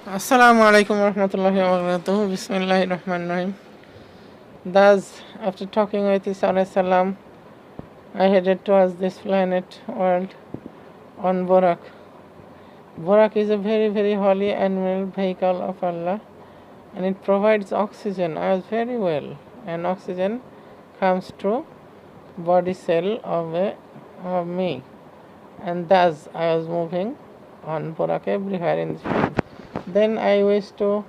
Assalamu alaikum warahmatullahi wabarakatuh. Bismillahir Rahmanir Rahim. Thus, after talking with Isa alayhi salam, I headed towards this planet world on Borak. Borak is a very, very holy animal vehicle of Allah, and it provides oxygen. I was very well, and oxygen comes to body cell of me, and thus I was moving on Borak everywhere in this world. Then I wish to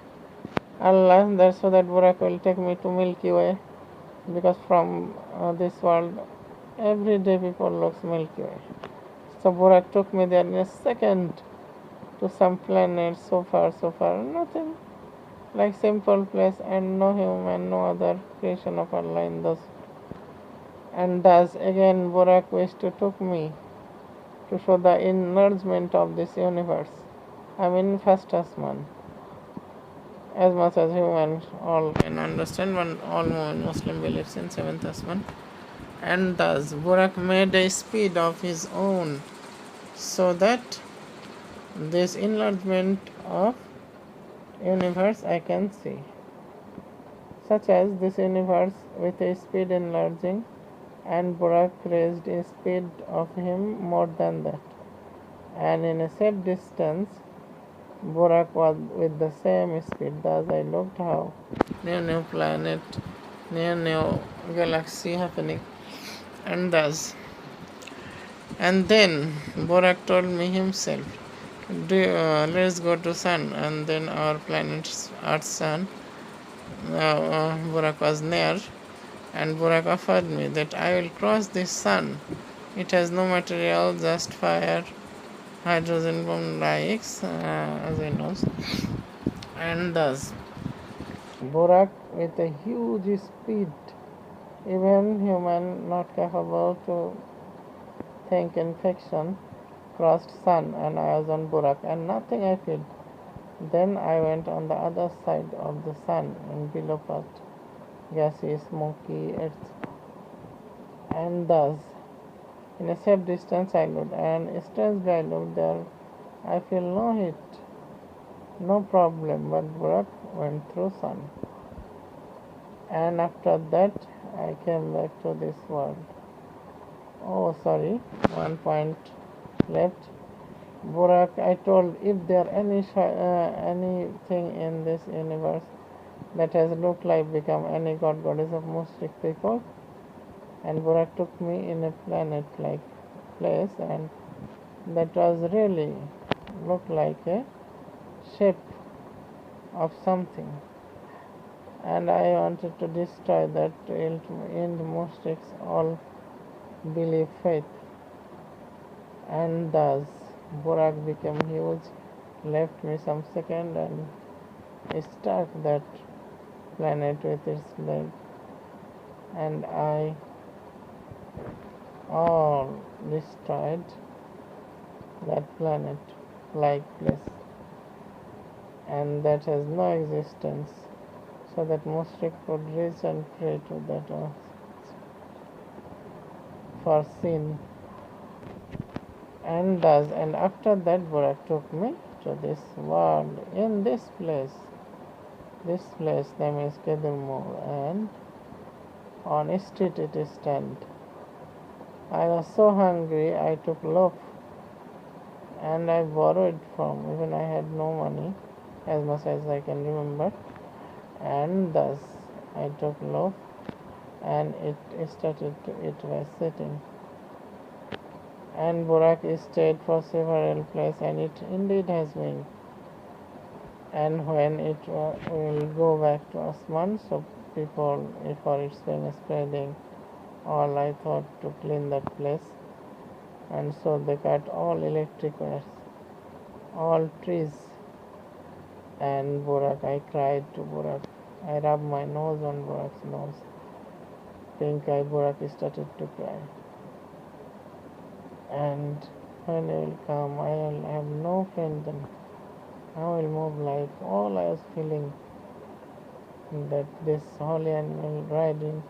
Allah that so that Burak will take me to Milky Way, because from this world every day people looks Milky Way. So Burak took me there in a second to some planet so far, nothing, like simple place, and no human, no other creation of Allah in those. And thus again Burak wished to took me to show the enlargement of this universe. I mean first Asman. As much as humans all can understand, one all Muslim believes in seventh Asman, and thus Burak made a speed of his own, so that this enlargement of universe I can see, such as this universe with a speed enlarging, and Burak raised a speed of him more than that, and in a safe distance Burak was with the same speed. Thus I looked how new planet, new galaxy happening, and thus. And then Burak told me himself, let's go to sun, and then our planet's Earth's sun. Burak was near, and Burak offered me that I will cross this sun. It has no material, just fire, hydrogen bomb likes, as I know. And thus Burak with a huge speed, even human not capable to think in fiction, crossed sun, and I was on Burak, and nothing I felt. Then I went on the other side of the sun, and below part gassy, smoky earth, and thus in a safe distance I looked, and strangely I looked there. I feel no heat, no problem, but Burak went through sun. And after that I came back to this world. Oh, sorry, one point left. Burak, I told, if there anything in this universe that has looked like become any god goddess of Muslim people, and Burak took me in a planet-like place, and that was really looked like a shape of something, and I wanted to destroy that in the Muslims all believe faith, and thus Burak became huge, left me some second, and struck that planet with its leg, and I all destroyed that planet like place, and that has no existence, so that Muslim could reach and pray to that for sin. And thus, and after that Burak took me to this world, in this place name is Kedurmur, and on a street it is stand. I was so hungry, I took loaf, and I borrowed from, even I had no money, as much as I can remember, and thus I took loaf, and it started to eat by sitting. And Burak stayed for several places, and it indeed has been. And when it will go back to Asman, so people, for its been spreading, all I thought to clean that place, and so they cut all electric wires, all trees, and Burak, I cried to Burak. I rubbed my nose on Burak's nose. Pink eye Burak started to cry. And when I will come, I will have no friend then. I will move like all I was feeling, that this holy animal riding,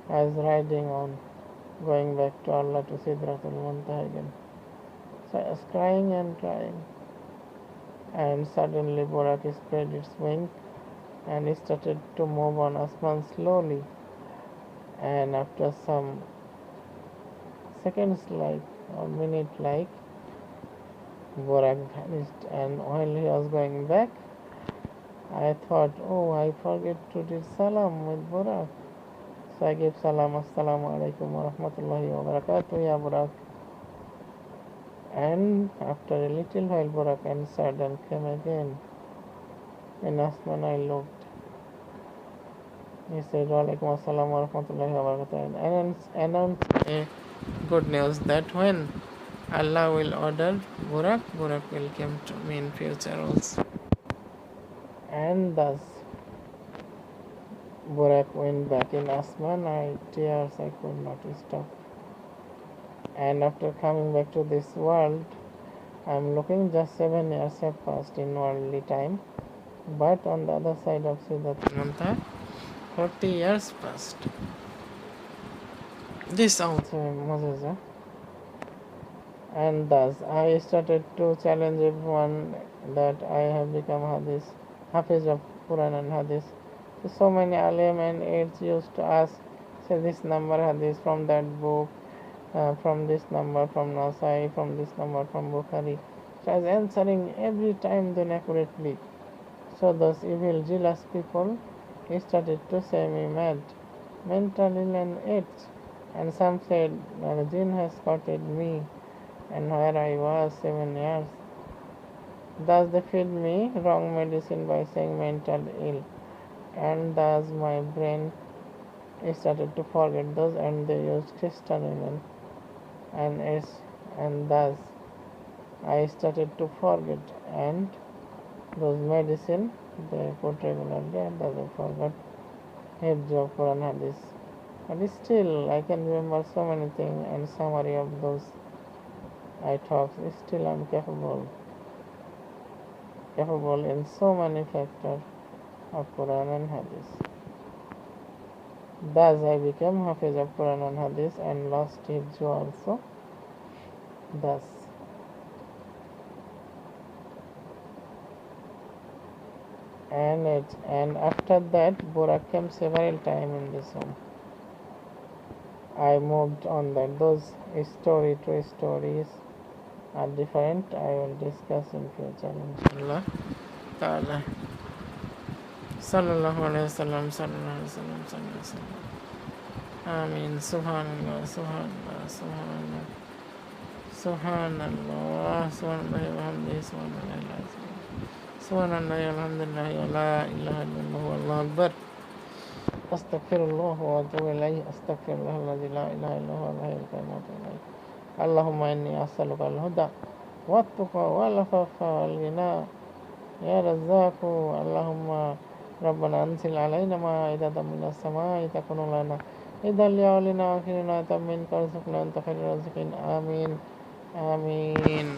I was riding on, going back to Allah, to Sidratul Muntaha again. So I was crying and crying. and suddenly Borak spread its wing and started to move on Asman slowly, and after some seconds like or minute like, Borak vanished, and while he was going back, I thought, oh, I forget to do salam with Borak. So I gave salam, assalamu alaikum wa rahmatullahi wa barakatuh, ya Borak. And after a little while, Borak answered and came again. In Asman, I looked. He said, wa alaikum assalam wa rahmatullahi wa barakatuh, and announced a good news that when Allah will order Borak, Borak will come to me in future also. And thus Borak went back in Asman. Tears I could not stop. And after coming back to this world, I am looking just 7 years have passed in worldly time. But on the other side of Siddharth Manta, 40 years passed. This also Moses. And thus I started to challenge everyone that I have become Hafiz of Quran and Hadith. So many alim and aides used to ask, say this number Hadith from that book, from this number from Nasai, from this number from Bukhari. So I was answering every time then accurately. So those evil, jealous people started to say me mad, mental ill and aids. And some said, jinn has spotted me and where I was 7 years. Thus they fed me wrong medicine by saying mental ill, and thus my brain started to forget those, and they used Christian women, and thus I started to forget, and those medicine they put regularly, and thus I forgot Hifju of Quran Hadith. But still I can remember so many things and summary of those I talks. Still I am capable in so many factors of Quran and Hadith. Thus I became Hafiz of Quran and Hadith and lost Hifju also. Thus. And after that, Borak came several times in this home. I moved on that. Those true stories are different. I will discuss in future, inshallah. Ta'ala. Sallallahu alayhi wa sallam, sallallahu alayhi wa sallam, sallallahu alayhi wa sallam. Ameen. Subhanallah, subhanallah, subhanallah. Subhanallah, subhanallah, walhamdulillah, subhanallah, subhanallah, alhamdulillah, wa la ilaha illallah, wallahu akbar. Astaghfirullah wa atubu ilayhi. Astaghfirullah alladhi la ilaha illa huwa al-hayyul qayyum wa atubu ilayhi. Allahumma inni as'aluka al-huda wa at-tuqa wal afafa wal ghina ya razzaqu. Allahumma rabbana anzil alayna ma'idatan minas samai takunu lana idan li'awlina wa akhirina tammin karzuqna anta khairur raziqin. Amin. Amin.